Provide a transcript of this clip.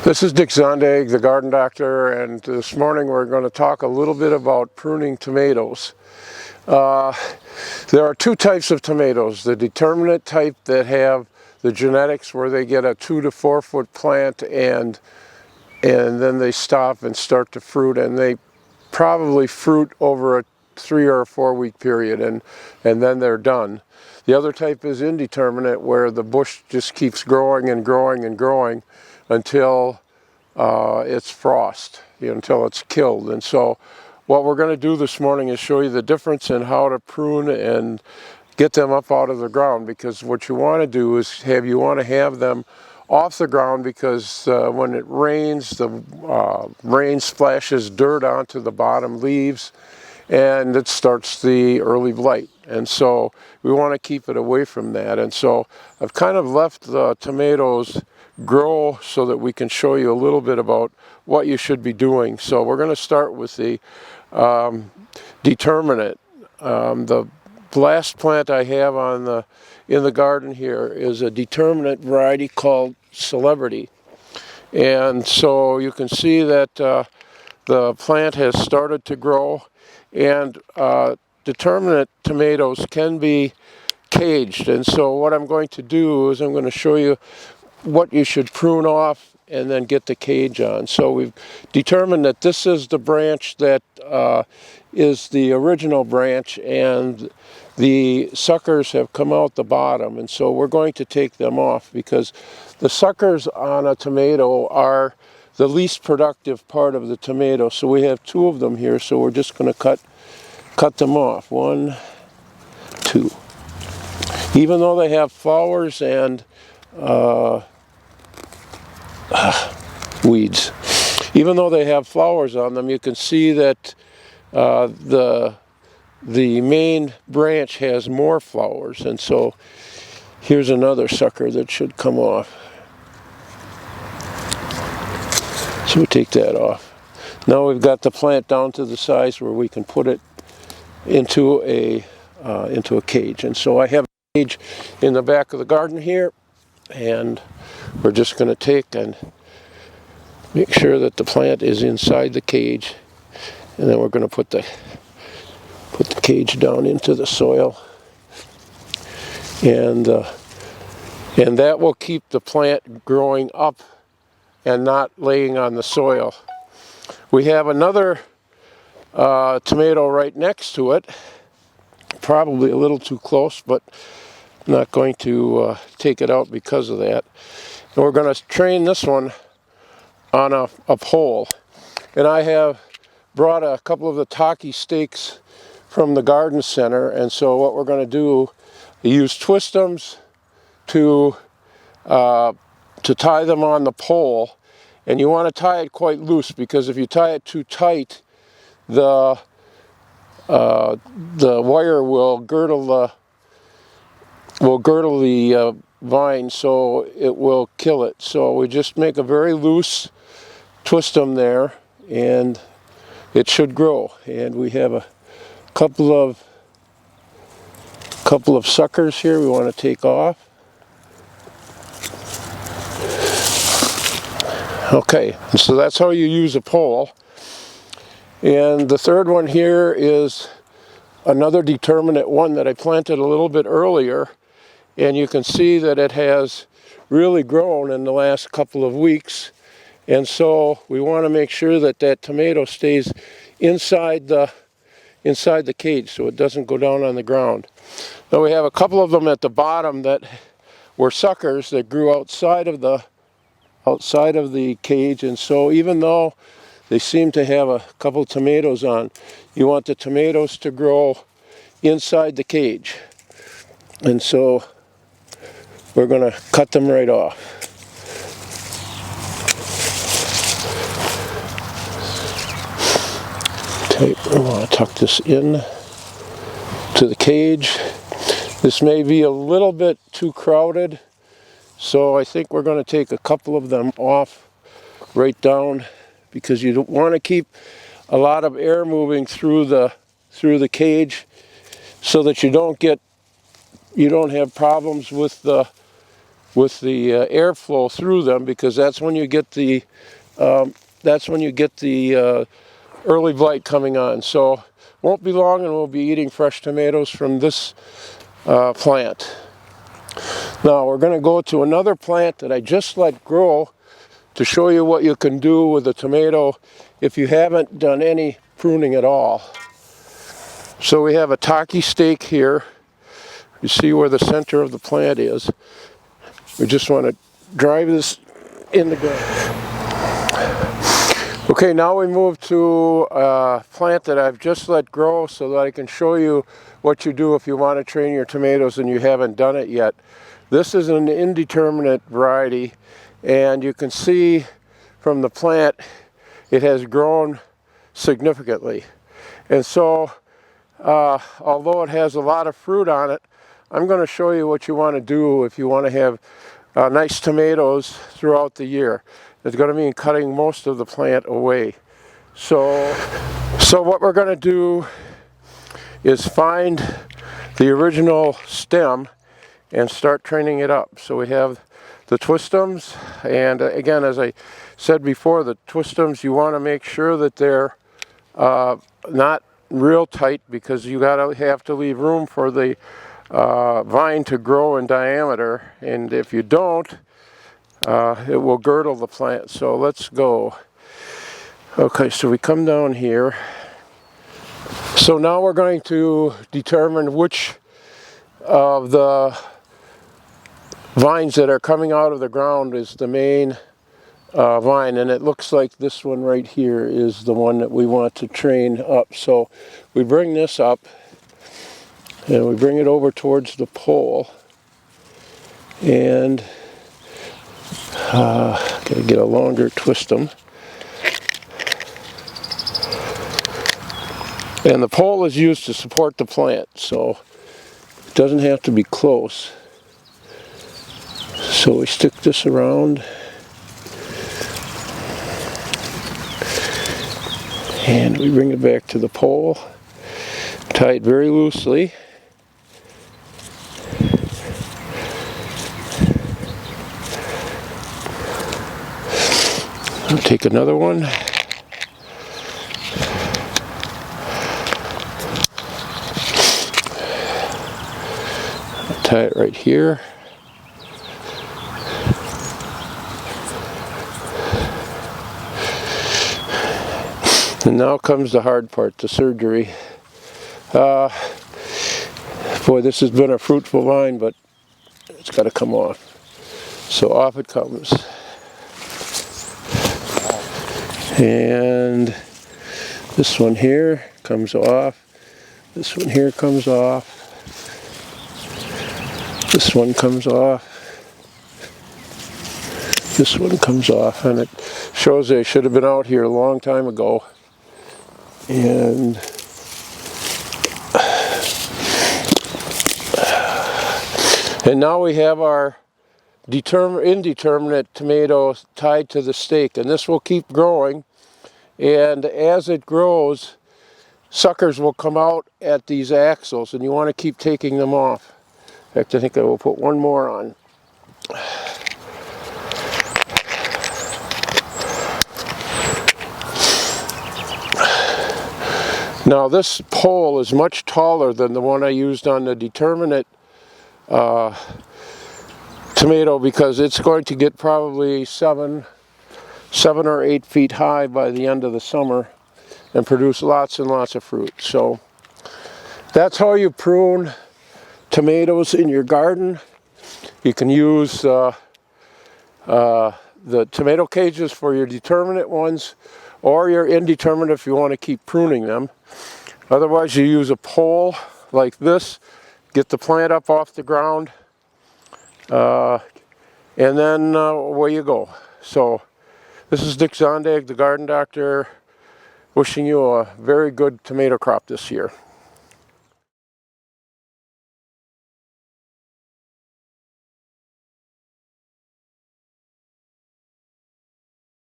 This is Dick Zondag, the garden doctor, and this morning we're going to talk a little bit about pruning tomatoes. There are two types of tomatoes: the determinate type that have the genetics where they get a 2 to 4 foot plant and then they stop and start to fruit, and they probably fruit over a 3 or 4 week period, and then they're done. The other type is indeterminate, where the bush just keeps growing and growing and growing until it's frost, until it's killed. And so what we're going to do this morning is show you the difference in how to prune and get them up out of the ground, because what you want to do is you want to have them off the ground, because when it rains, the rain splashes dirt onto the bottom leaves and it starts the early blight, and so we want to keep it away from that. And so I've kind of left the tomatoes grow so that we can show you a little bit about what you should be doing. So we're going to start with the determinate. The last plant I have in the garden here is a determinate variety called Celebrity, and so you can see that the plant has started to grow. And determinate tomatoes can be caged, and so what I'm going to do is I'm going to show you what you should prune off and then get the cage on. So we've determined that this is the branch that is the original branch, and the suckers have come out the bottom, and so we're going to take them off, because the suckers on a tomato are the least productive part of the tomato. So we have 2 of them here, so we're just going to cut them off. 1, 2. Even though they have flowers and weeds, even though they have flowers on them, you can see that the main branch has more flowers, and so here's another sucker that should come off. So we take that off. Now we've got the plant down to the size where we can put it into a cage. And so I have a cage in the back of the garden here, and we're just going to take and make sure that the plant is inside the cage, and then we're going to put the cage down into the soil, and that will keep the plant growing up and not laying on the soil. We have another tomato right next to it, probably a little too close, but I'm not going to take it out because of that. And we're going to train this one on a pole. And I have brought a couple of the taki stakes from the garden center, and so what we're going to do is use twistums to tie them on the pole. And you want to tie it quite loose, because if you tie it too tight, the wire will girdle the vine, so it will kill it. So we just make a very loose twistum there, and it should grow. And we have a couple of suckers here we want to take off. Okay, so that's how you use a pole. And the third one here is another determinate one that I planted a little bit earlier, and you can see that it has really grown in the last couple of weeks. And so we want to make sure that that tomato stays inside the cage, so it doesn't go down on the ground. Now we have a couple of them at the bottom that were suckers that grew outside of the cage, and so even though they seem to have a couple tomatoes on, you want the tomatoes to grow inside the cage. And so we're going to cut them right off. Okay, we want to tuck this in to the cage. This may be a little bit too crowded, so I think we're going to take a couple of them off right down, because you don't want to keep a lot of air moving through the cage, so that you don't have problems with the airflow through them, because that's when you get the early blight coming on. So won't be long and we'll be eating fresh tomatoes from this plant. Now we're going to go to another plant that I just let grow to show you what you can do with a tomato if you haven't done any pruning at all. So we have a taki stake here. You see where the center of the plant is. We just want to drive this in the ground. Okay, now we move to a plant that I've just let grow so that I can show you what you do if you want to train your tomatoes and you haven't done it yet. This is an indeterminate variety, and you can see from the plant it has grown significantly. And so, although it has a lot of fruit on it, I'm going to show you what you want to do if you want to have nice tomatoes throughout the year. It's going to mean cutting most of the plant away. So what we're going to do is find the original stem and start training it up. So we have the twistums, and again, as I said before, the twistums, you want to make sure that they're not real tight, because you have to leave room for the vine to grow in diameter, and if you don't, it will girdle the plant. So let's go. Okay, so we come down here. So now we're going to determine which of the vines that are coming out of the ground is the main vine, and it looks like this one right here is the one that we want to train up. So we bring this up and we bring it over towards the pole, and gotta get a longer twistum. And the pole is used to support the plant, so it doesn't have to be close. So we stick this around, and we bring it back to the pole, tie it very loosely. I'll take another one. I'll tie it right here. And now comes the hard part, the surgery. Boy, this has been a fruitful vine, but it's got to come off. So off it comes. And this one here comes off. This one here comes off. This one comes off. This one comes off, and it shows they should have been out here a long time ago. And now we have our indeterminate tomato tied to the stake, and this will keep growing, and as it grows, suckers will come out at these axils, and you want to keep taking them off. In fact, I think I will put one more on. Now this pole is much taller than the one I used on the determinate tomato, because it's going to get probably 7 or 8 feet high by the end of the summer and produce lots and lots of fruit. So that's how you prune tomatoes in your garden. You can use the tomato cages for your determinate ones, or your indeterminate if you want to keep pruning them. Otherwise, you use a pole like this, get the plant up off the ground, and then away you go. So this is Dick Zondag, the garden doctor, wishing you a very good tomato crop this year.